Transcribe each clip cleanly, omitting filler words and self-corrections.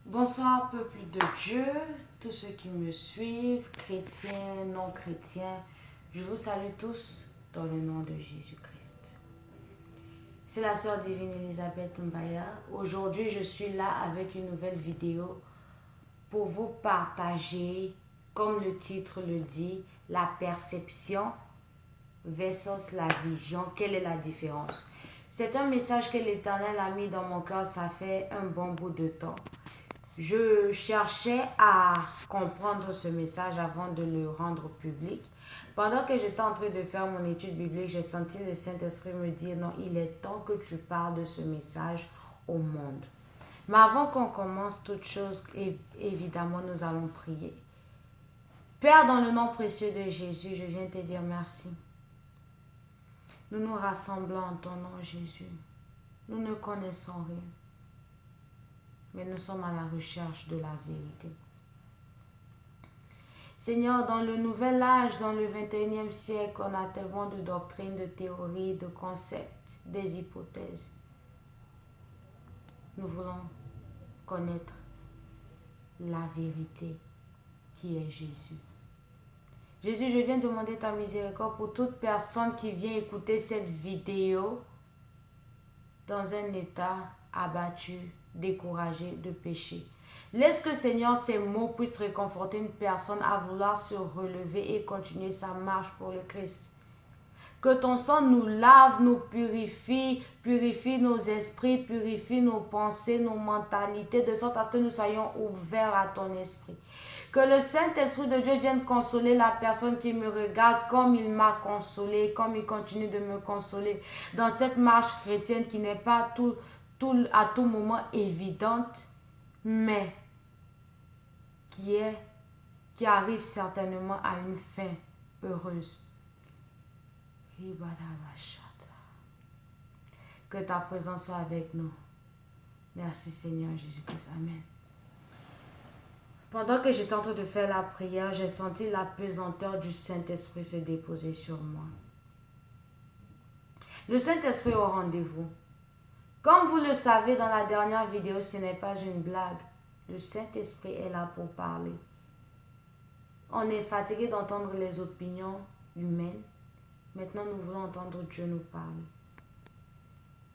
Bonsoir peuple de Dieu, tous ceux qui me suivent, chrétiens, non chrétiens, je vous salue tous dans le nom de Jésus-Christ. C'est la sœur divine Elisabeth Mbaya. Aujourd'hui, je suis là avec une nouvelle vidéo pour vous partager, comme le titre le dit, la perception versus la vision. Quelle est la différence? C'est un message que l'Éternel a mis dans mon cœur, ça fait un bon bout de temps. Je cherchais à comprendre ce message avant de le rendre public. Pendant que j'étais en train de faire mon étude biblique, j'ai senti le Saint-Esprit me dire, non, il est temps que tu parles de ce message au monde. Mais avant qu'on commence toute chose, évidemment, nous allons prier. Père, dans le nom précieux de Jésus, je viens te dire merci. Nous nous rassemblons en ton nom, Jésus. Nous ne connaissons rien, mais nous sommes à la recherche de la vérité. Seigneur, dans le nouvel âge, dans le 21e siècle, on a tellement de doctrines, de théories, de concepts, des hypothèses. Nous voulons connaître la vérité qui est Jésus. Jésus, je viens demander ta miséricorde pour toute personne qui vient écouter cette vidéo dans un état abattu, découragé de péché. Laisse que, Seigneur, ces mots puissent réconforter une personne à vouloir se relever et continuer sa marche pour le Christ. Que ton sang nous lave, nous purifie, purifie nos esprits, purifie nos pensées, nos mentalités, de sorte à ce que nous soyons ouverts à ton esprit. Que le Saint-Esprit de Dieu vienne consoler la personne qui me regarde comme il m'a consolé, comme il continue de me consoler dans cette marche chrétienne qui n'est pas à tout moment évidente, mais qui arrive certainement à une fin heureuse. Que ta présence soit avec nous. Merci Seigneur Jésus-Christ. Amen. Pendant que j'étais en train de faire la prière, j'ai senti la pesanteur du Saint-Esprit se déposer sur moi. Le Saint-Esprit est au rendez-vous. Comme vous le savez dans la dernière vidéo, ce n'est pas une blague. Le Saint-Esprit est là pour parler. On est fatigué d'entendre les opinions humaines. Maintenant, nous voulons entendre Dieu nous parler.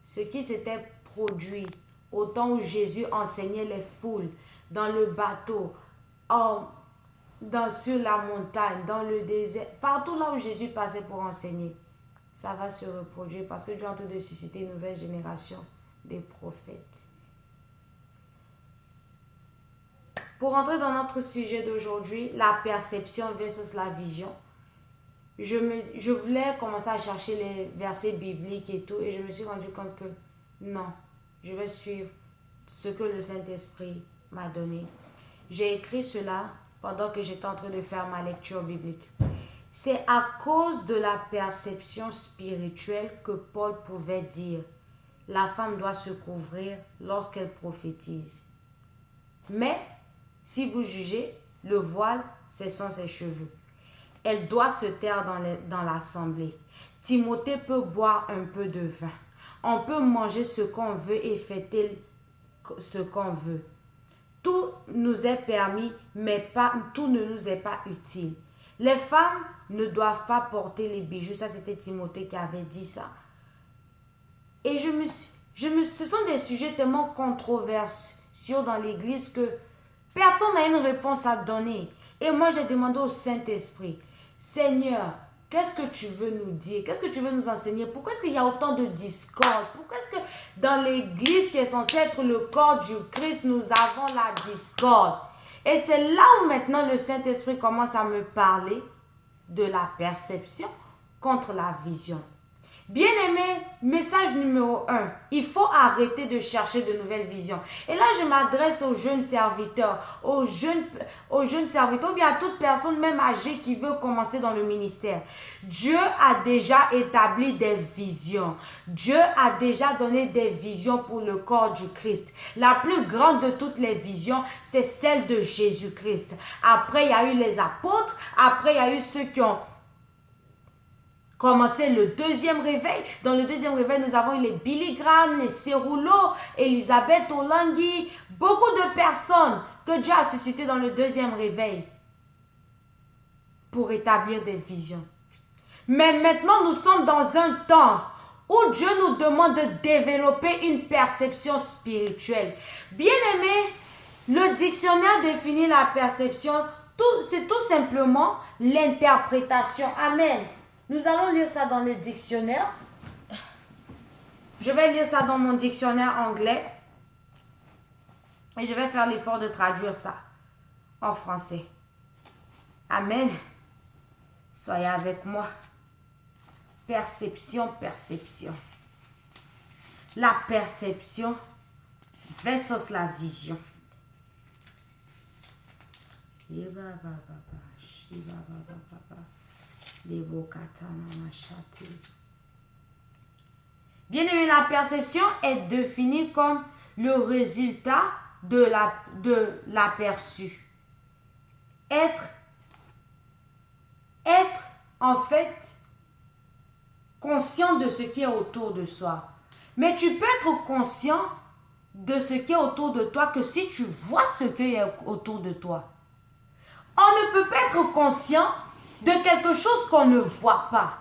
Ce qui s'était produit au temps où Jésus enseignait les foules, dans le bateau, sur la montagne, dans le désert, partout là où Jésus passait pour enseigner, ça va se reproduire parce que Dieu est en train de susciter une nouvelle génération des prophètes. Pour entrer dans notre sujet d'aujourd'hui, la perception versus la vision, je voulais commencer à chercher les versets bibliques et tout, et je me suis rendu compte que non, je vais suivre ce que le Saint-Esprit m'a donné. J'ai écrit cela pendant que j'étais en train de faire ma lecture biblique. C'est à cause de la perception spirituelle que Paul pouvait dire « La femme doit se couvrir lorsqu'elle prophétise. » Mais, si vous jugez, le voile, ce sont ses cheveux. Elle doit se taire dans l'assemblée. Timothée peut boire un peu de vin. On peut manger ce qu'on veut et fêter ce qu'on veut. Tout nous est permis, mais tout ne nous est pas utile. Les femmes ne doivent pas porter les bijoux. Ça, c'était Timothée qui avait dit ça. Et ce sont des sujets tellement controversiaux dans l'église que personne n'a une réponse à donner. Et moi, j'ai demandé au Saint-Esprit, Seigneur, qu'est-ce que tu veux nous dire? Qu'est-ce que tu veux nous enseigner? Pourquoi est-ce qu'il y a autant de discorde? Pourquoi est-ce que dans l'église qui est censée être le corps du Christ, nous avons la discorde? Et c'est là où maintenant le Saint-Esprit commence à me parler de la perception contre la vision. Bien-aimé, message numéro 1, il faut arrêter de chercher de nouvelles visions. Et là, je m'adresse aux jeunes serviteurs, aux jeunes serviteurs, ou bien à toute personne, même âgée, qui veut commencer dans le ministère. Dieu a déjà établi des visions. Dieu a déjà donné des visions pour le corps du Christ. La plus grande de toutes les visions, c'est celle de Jésus-Christ. Après, il y a eu les apôtres. Après, il y a eu ceux qui ont commencer le deuxième réveil. Dans le deuxième réveil, nous avons les Billy Graham, les Cerulo, Elisabeth Olangui, beaucoup de personnes que Dieu a suscitées dans le deuxième réveil pour établir des visions. Mais maintenant, nous sommes dans un temps où Dieu nous demande de développer une perception spirituelle. Bien-aimé, le dictionnaire définit la perception, c'est tout simplement l'interprétation. Amen. Nous allons lire ça dans le dictionnaire. Je vais lire ça dans mon dictionnaire anglais. Et je vais faire l'effort de traduire ça en français. Amen. Soyez avec moi. Perception, perception. La perception versus la vision. Bien-aimé, la perception est définie comme le résultat de l'aperçu. Être en fait conscient de ce qui est autour de soi. Mais tu peux être conscient de ce qui est autour de toi que si tu vois ce qui est autour de toi. On ne peut pas être conscient de quelque chose qu'on ne voit pas.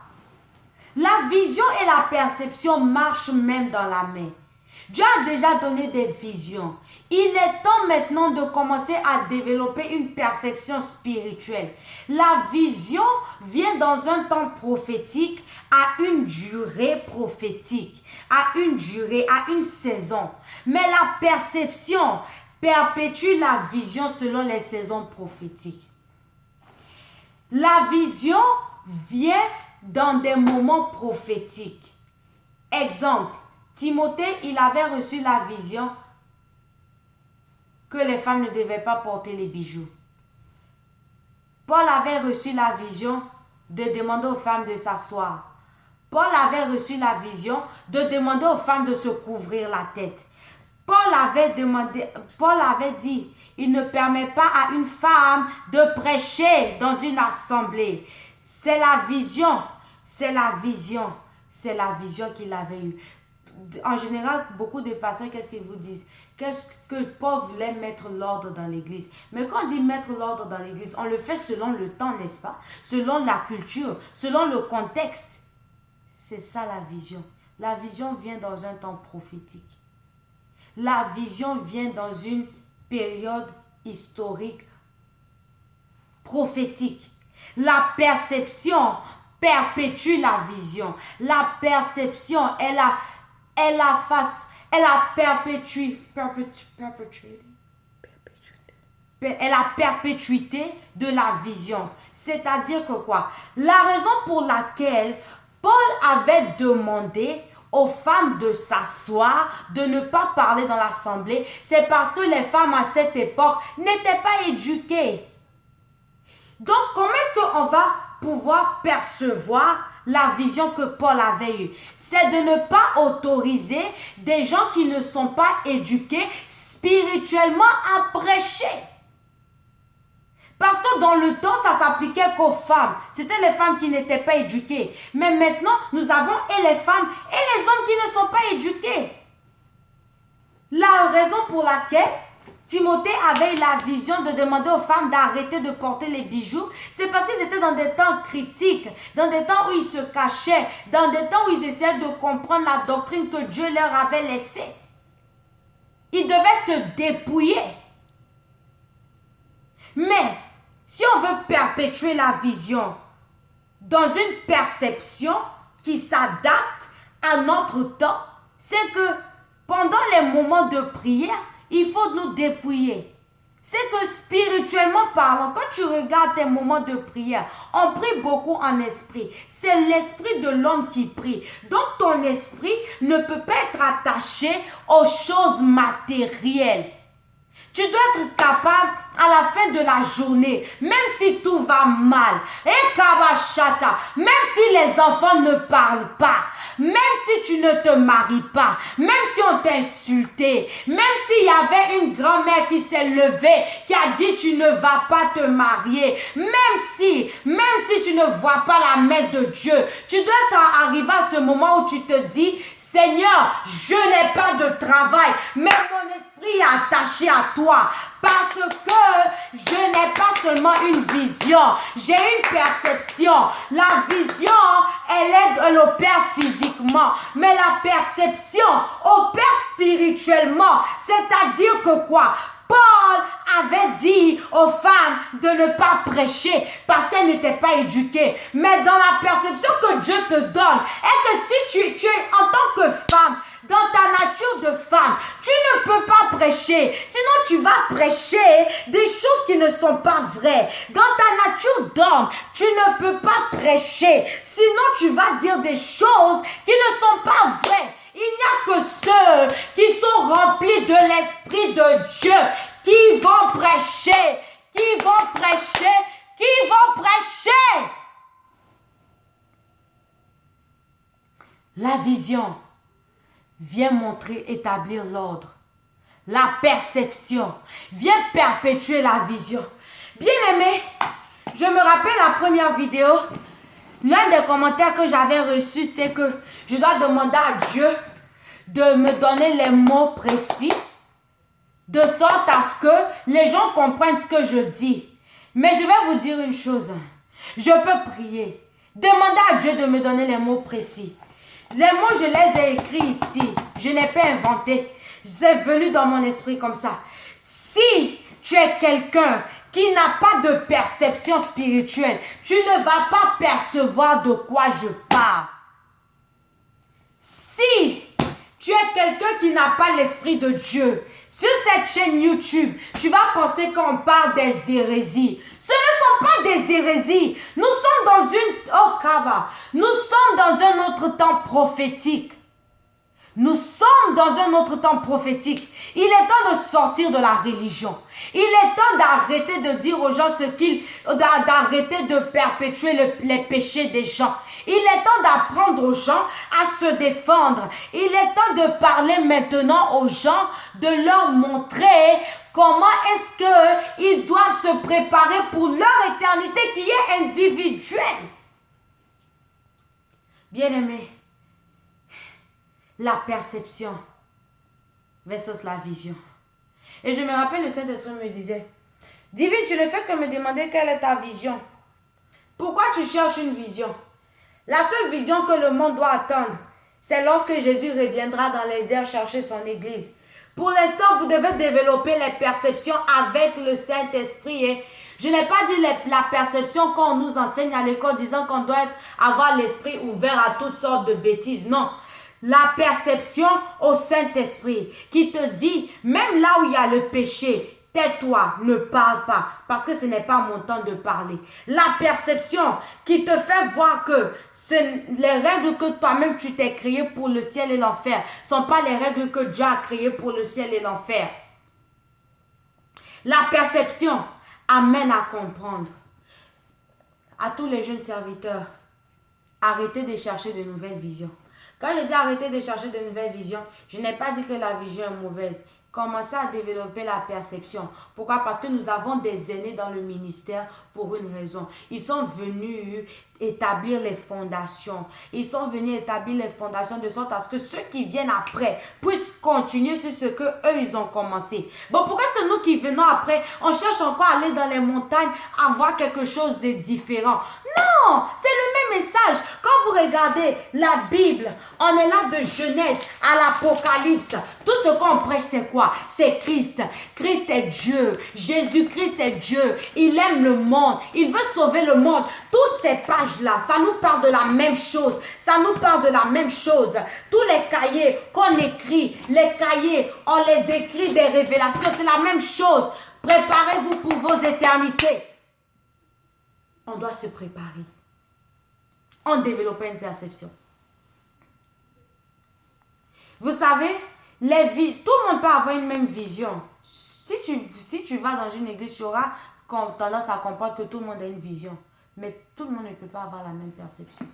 La vision et la perception marchent même dans la main. Dieu a déjà donné des visions. Il est temps maintenant de commencer à développer une perception spirituelle. La vision vient dans un temps prophétique, à une durée prophétique, à une durée, à une saison. Mais la perception perpétue la vision selon les saisons prophétiques. La vision vient dans des moments prophétiques. Exemple, Timothée, il avait reçu la vision que les femmes ne devaient pas porter les bijoux. Paul avait reçu la vision de demander aux femmes de s'asseoir. Paul avait reçu la vision de demander aux femmes de se couvrir la tête. Paul avait dit, il ne permet pas à une femme de prêcher dans une assemblée. C'est la vision qu'il avait eue. En général, beaucoup de pasteurs, qu'est-ce qu'ils vous disent? Qu'est-ce que Paul voulait mettre l'ordre dans l'église? Mais quand on dit mettre l'ordre dans l'église, on le fait selon le temps, n'est-ce pas? Selon la culture, selon le contexte. C'est ça la vision. La vision vient dans un temps prophétique. La vision vient dans une période historique prophétique. La perception perpétue la vision. La perception est la perpétuité de la vision. C'est-à-dire que quoi? La raison pour laquelle Paul avait demandé aux femmes de s'asseoir, de ne pas parler dans l'assemblée, c'est parce que les femmes à cette époque n'étaient pas éduquées. Donc, comment est-ce qu'on va pouvoir percevoir la vision que Paul avait eue? C'est de ne pas autoriser des gens qui ne sont pas éduqués spirituellement à prêcher. Parce que dans le temps, ça s'appliquait qu'aux femmes. C'était les femmes qui n'étaient pas éduquées. Mais maintenant, nous avons et les femmes et les hommes qui ne sont pas éduqués. La raison pour laquelle Timothée avait la vision de demander aux femmes d'arrêter de porter les bijoux, c'est parce qu'ils étaient dans des temps critiques, dans des temps où ils se cachaient, dans des temps où ils essayaient de comprendre la doctrine que Dieu leur avait laissée. Ils devaient se dépouiller. Mais si on veut perpétuer la vision dans une perception qui s'adapte à notre temps, c'est que pendant les moments de prière, il faut nous dépouiller. C'est que spirituellement parlant, quand tu regardes tes moments de prière, on prie beaucoup en esprit. C'est l'esprit de l'homme qui prie. Donc ton esprit ne peut pas être attaché aux choses matérielles. Tu dois être capable à la fin de la journée, même si tout va mal, et kabashata, même si les enfants ne parlent pas, même si tu ne te maries pas, même si on t'a insulté, même s'il y avait une grand-mère qui s'est levée, qui a dit tu ne vas pas te marier, même si tu ne vois pas la main de Dieu, tu dois arriver à ce moment où tu te dis, Seigneur, je n'ai pas de travail, mais mon esprit est attaché à toi. Parce que je n'ai pas seulement une vision, j'ai une perception. La vision, elle opère physiquement, mais la perception opère spirituellement. C'est-à-dire que quoi? Paul avait dit aux femmes de ne pas prêcher parce qu'elles n'étaient pas éduquées. Mais dans la perception que Dieu te donne, est que si tu es en tant que femme, dans ta nature de femme, tu ne peux pas prêcher. Sinon, tu vas prêcher des choses qui ne sont pas vraies. Dans ta nature d'homme, tu ne peux pas prêcher. Sinon, tu vas dire des choses qui ne sont pas vraies. Il n'y a que ceux qui sont remplis de l'Esprit de Dieu qui vont prêcher, qui vont prêcher, qui vont prêcher. La vision vient montrer, établir l'ordre. La perception vient perpétuer la vision. Bien-aimé, je me rappelle la première vidéo. L'un des commentaires que j'avais reçu, c'est que je dois demander à Dieu de me donner les mots précis, de sorte à ce que les gens comprennent ce que je dis. Mais je vais vous dire une chose. Je peux prier. Demander à Dieu de me donner les mots précis. Les mots, je les ai écrits ici. Je n'ai pas inventé. C'est venu dans mon esprit comme ça. Si tu es quelqu'un qui n'a pas de perception spirituelle, tu ne vas pas percevoir de quoi je parle. Si tu es quelqu'un qui n'a pas l'esprit de Dieu, sur cette chaîne YouTube, tu vas penser qu'on parle des hérésies. Ce ne sont pas des hérésies. Nous sommes nous sommes dans un autre temps prophétique. Nous sommes dans un autre temps prophétique. Il est temps de sortir de la religion. Il est temps d'arrêter de dire aux gens d'arrêter de perpétuer les péchés des gens. Il est temps d'apprendre aux gens à se défendre. Il est temps de parler maintenant aux gens, de leur montrer comment est-ce qu'ils doivent se préparer pour leur éternité qui est individuelle. Bien-aimé, la perception versus la vision. Et je me rappelle, le Saint-Esprit me disait, Divine, tu ne fais que me demander quelle est ta vision. Pourquoi tu cherches une vision? La seule vision que le monde doit attendre, c'est lorsque Jésus reviendra dans les airs chercher son église. Pour l'instant, vous devez développer les perceptions avec le Saint-Esprit. Et je n'ai pas dit la perception qu'on nous enseigne à l'école disant qu'on doit avoir l'esprit ouvert à toutes sortes de bêtises. Non. La perception au Saint-Esprit qui te dit, même là où il y a le péché, tais-toi, ne parle pas, parce que ce n'est pas mon temps de parler. La perception qui te fait voir que les règles que toi-même tu t'es créées pour le ciel et l'enfer ne sont pas les règles que Dieu a créées pour le ciel et l'enfer. La perception amène à comprendre. À tous les jeunes serviteurs, arrêtez de chercher de nouvelles visions. Quand je dis arrêter de chercher de nouvelles visions, je n'ai pas dit que la vision est mauvaise. Commencez à développer la perception. Pourquoi? Parce que nous avons des aînés dans le ministère pour une raison. Ils sont venus établir les fondations. Ils sont venus établir les fondations de sorte à ce que ceux qui viennent après puissent continuer sur ce que eux ils ont commencé. Bon, pourquoi est-ce que nous qui venons après, on cherche encore à aller dans les montagnes, à voir quelque chose de différent? Non, c'est le même message. Quand vous regardez la Bible, on est là de Genèse à l'Apocalypse. Tout ce qu'on prêche, c'est quoi? C'est Christ. Christ est Dieu. Jésus-Christ est Dieu. Il aime le monde. Il veut sauver le monde. Toutes ces pages-là, ça nous parle de la même chose. Ça nous parle de la même chose. Tous les cahiers qu'on écrit, les cahiers, on les écrit des révélations. C'est la même chose. Préparez-vous pour vos éternités. On doit se préparer. On développe une perception. Vous savez, tout le monde peut avoir une même vision. Si tu tu vas dans une église, tu auras comme tendance à comprendre que tout le monde a une vision. Mais tout le monde ne peut pas avoir la même perception.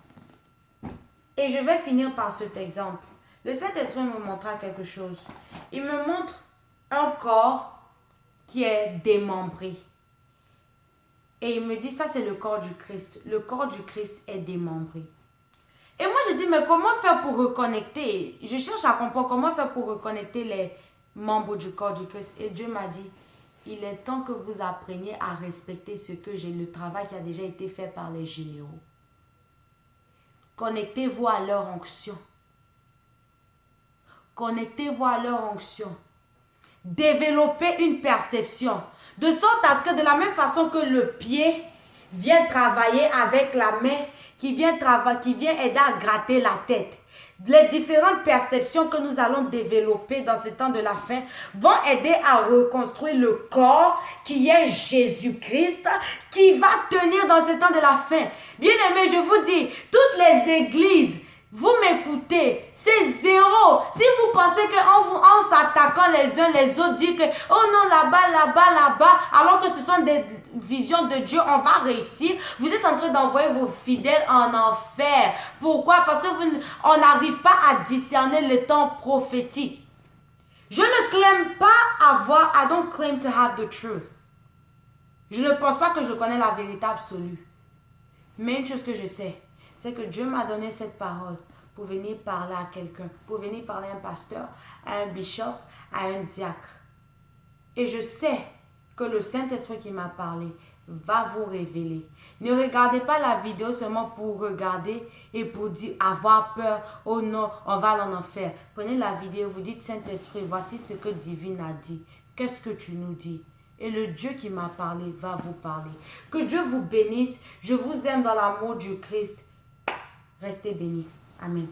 Et je vais finir par cet exemple. Le Saint-Esprit me montra quelque chose. Il me montre un corps qui est démembré. Et il me dit, ça c'est le corps du Christ. Le corps du Christ est démembré. Et moi je dis, mais comment faire pour reconnecter? Je cherche à comprendre comment faire pour reconnecter les membres du corps du Christ. Et Dieu m'a dit, il est temps que vous appreniez à respecter ce que j'ai, le travail qui a déjà été fait par les généraux. Connectez-vous à leur onction. Connectez-vous à leur onction. Développez une perception. De sorte à ce que de la même façon que le pied vient travailler avec la main, qui vient aider à gratter la tête. Les différentes perceptions que nous allons développer dans ce temps de la fin vont aider à reconstruire le corps qui est Jésus-Christ, qui va tenir dans ce temps de la fin. Bien aimé, je vous dis, toutes les églises, vous m'écoutez, c'est zéro. Si vous pensez qu'en s'attaquant les uns les autres, dire que oh non, là-bas, là-bas, là-bas, alors que ce sont des visions de Dieu, on va réussir, vous êtes en train d'envoyer vos fidèles en enfer. Pourquoi? Parce que on n'arrive pas à discerner les temps prophétiques. Je ne clame pas avoir, I don't claim to have the truth. Je ne pense pas que je connais la vérité absolue. Mais une chose que je sais, c'est que Dieu m'a donné cette parole pour venir parler à quelqu'un, pour venir parler à un pasteur, à un bishop, à un diacre. Et je sais que le Saint-Esprit qui m'a parlé va vous révéler. Ne regardez pas la vidéo seulement pour regarder et pour dire, avoir peur. Oh non, on va en enfer. Prenez la vidéo, vous dites, Saint-Esprit, voici ce que Divine a dit. Qu'est-ce que tu nous dis? Et le Dieu qui m'a parlé va vous parler. Que Dieu vous bénisse. Je vous aime dans l'amour du Christ. Restez bénis. Amen.